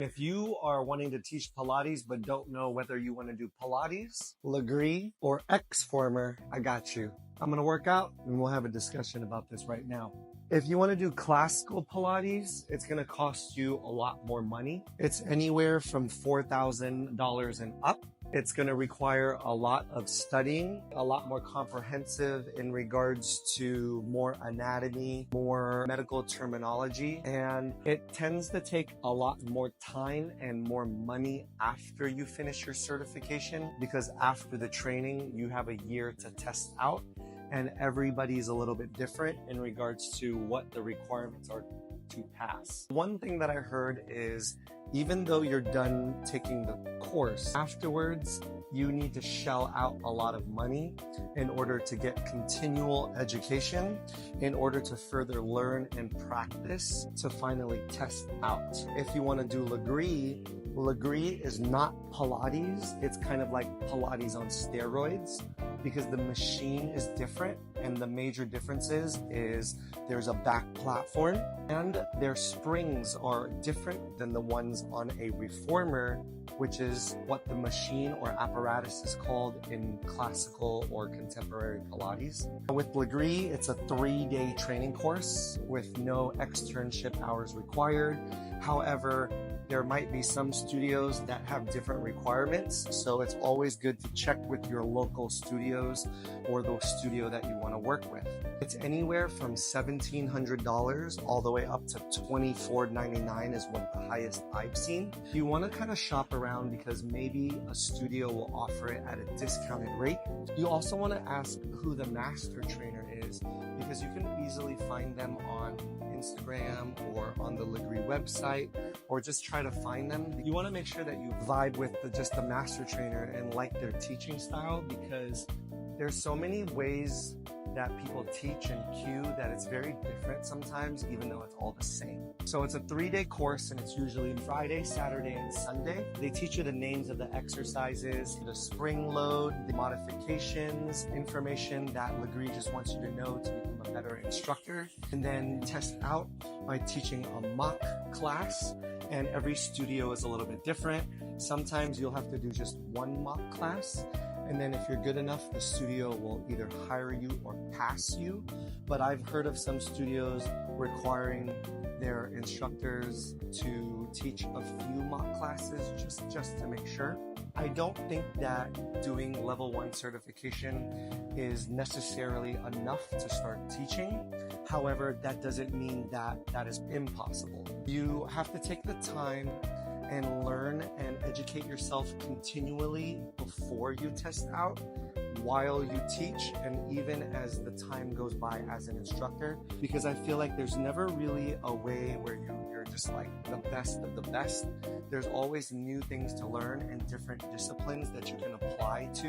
If you are wanting to teach Pilates but don't know whether you want to do Pilates, Lagree, or Xformer, I got you. I'm going to work out and we'll have a discussion about this right now. If you want to do classical Pilates, it's going to cost you a lot more money. It's anywhere from $4,000 and up. It's going to require a lot of studying, a lot more comprehensive in regards to more anatomy, more medical terminology, and it tends to take a lot more time and more money after you finish your certification, because after the training, you have a year to test out, and everybody's a little bit different in regards to what the requirements are to pass. One thing that I heard is, even though you're done taking the course, afterwards, you need to shell out a lot of money in order to get continual education, in order to further learn and practice to finally test out. If you want to do Lagree, Lagree is not Pilates. It's kind of like Pilates on steroids, because the machine is different, and the major differences is there's a back platform and their springs are different than the ones on a reformer, which is what the machine or apparatus is called in classical or contemporary Pilates. With Lagree, it's a 3-day training course with no externship hours required. However, there might be some studios that have different requirements, so it's always good to check with your local studios or the studio that you want to work with. It's anywhere from $1,700 all the way up to $24.99 is what the highest I've seen. You want to kind of shop around because maybe a studio will offer it at a discounted rate. You also want to ask who the master trainer is, because you can easily find them on Instagram or on the Lagree website, or just try to find them. You want to make sure that you vibe with just the master trainer and like their teaching style, because there's so many ways that people teach and cue that it's very different sometimes, even though it's all the same. So it's a 3-day course, and it's usually Friday, Saturday, and Sunday. They teach you the names of the exercises, the spring load, the modifications, information that Lagree just wants you to know to become a better instructor, and then test out by teaching a mock class. And every studio is a little bit different. Sometimes you'll have to do just one mock class, and then if you're good enough, the studio will either hire you or pass you. But I've heard of some studios requiring their instructors to teach a few mock classes just to make sure. I don't think that doing level 1 certification is necessarily enough to start teaching. However, that doesn't mean that that is impossible. You have to take the time and learn and educate yourself continually before you test out, while you teach, and even as the time goes by as an instructor, because I feel like there's never really a way where you're just like the best of the best. There's always new things to learn and different disciplines that you can apply to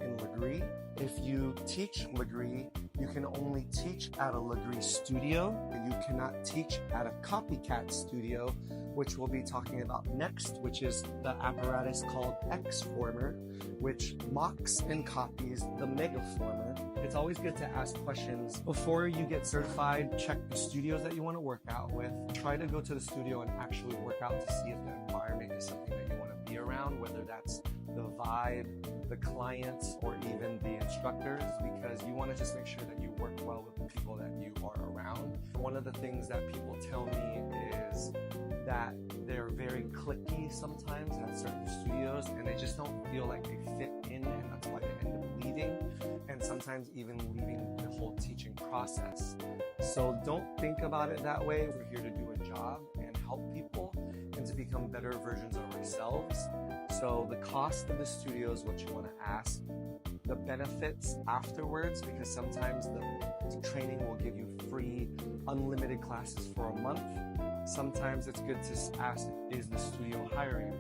in Lagree. If you teach Lagree, you can only teach at a Lagree studio. You cannot teach at a copycat studio, which we'll be talking about next, which is the apparatus called Xformer, which mocks and copies the Megaformer. It's always good to ask questions before you get certified. Check the studios that you want to work out with. Try to go to the studio and actually work out to see if the environment is something that you want to be around, whether that's the vibe, the clients, or even the instructors, because you want to just make sure that you work well with the people that you are around. One of the things that people tell me is that they're very cliquey sometimes at certain studios, and they just don't feel like they fit in, and that's why they end up leaving, and sometimes even leaving the whole teaching process. So don't think about it that way. We're here to do a job and help people and to become better versions of ourselves. So the cost of the studio is what you want to ask. The benefits afterwards, because sometimes the training will give you free, unlimited classes for a month. Sometimes it's good to ask, is the studio hiring?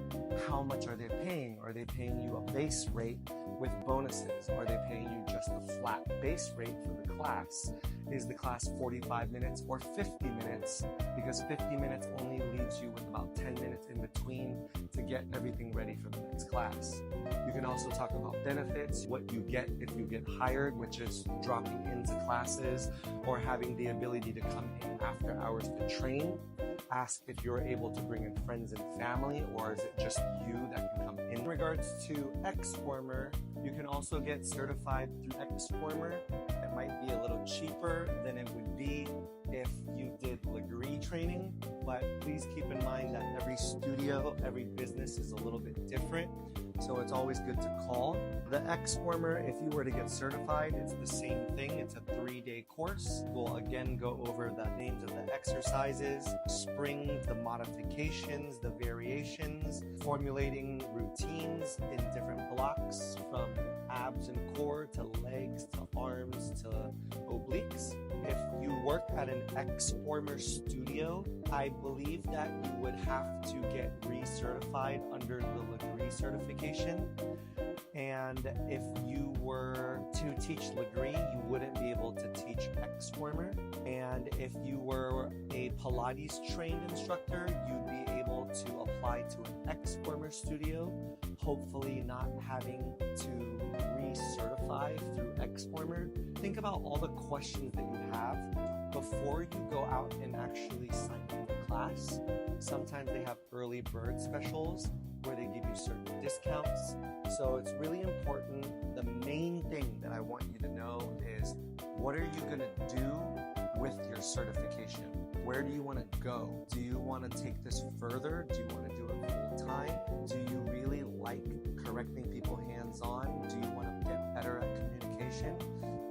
How much are they paying? Are they paying you a base rate with bonuses? Are they paying you just a flat base rate for the class? Is the class 45 minutes or 50 minutes? Because 50 minutes only leaves you with about 10 minutes in between to get everything ready for the next class. You can also talk about benefits, what you get if you get hired, which is dropping into classes or having the ability to come in after hours to train. Ask if you're able to bring in friends and family, or is it just you that can come in. In regards to Xformer, you can also get certified through Xformer. It might be a little cheaper than it would be if you did Lagree training, but please keep in mind that every studio, every business is a little bit different. So it's always good to call. The Xformer, if you were to get certified, it's the same thing. It's a 3-day course. We'll again go over the names of the exercises, springs, the modifications, the variations, formulating routines in different blocks from abs and core to legs to arms to obliques. If you work at an Xformer studio, I believe that you would have to get recertified under the Lagree certification. And if you were to teach Lagree, you wouldn't be able to teach Xformer. And if you were a Pilates trained instructor, you'd be able to apply to an Xformer studio, hopefully not having to recertify through Xformer. Think about all the questions that you have before you go out and actually sign up for class. Sometimes they have early bird specials where they give you certain discounts. So it's really important. The main thing that I want you to know is, what are you going to do with your certification? Where do you want to go? Do you want to take this further? Do you want to do it full time? Do you really like correcting people hands-on? Do you want to get better at communication?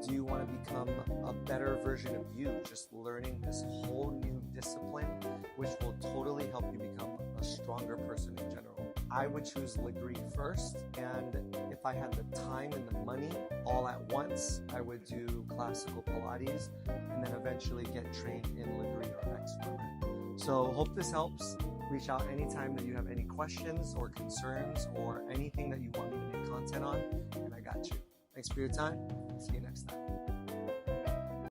Do you want to become a better version of you, just learning this whole new discipline, which will totally help you become a stronger person in general? I would choose Lagree first, and if I had the time and the money all at once, I would do classical Pilates and then eventually get trained in Lagree or Xformer. So hope this helps. Reach out anytime that you have any questions or concerns or anything that you want me to make content on, and I got you. Thanks for your time. See you next time.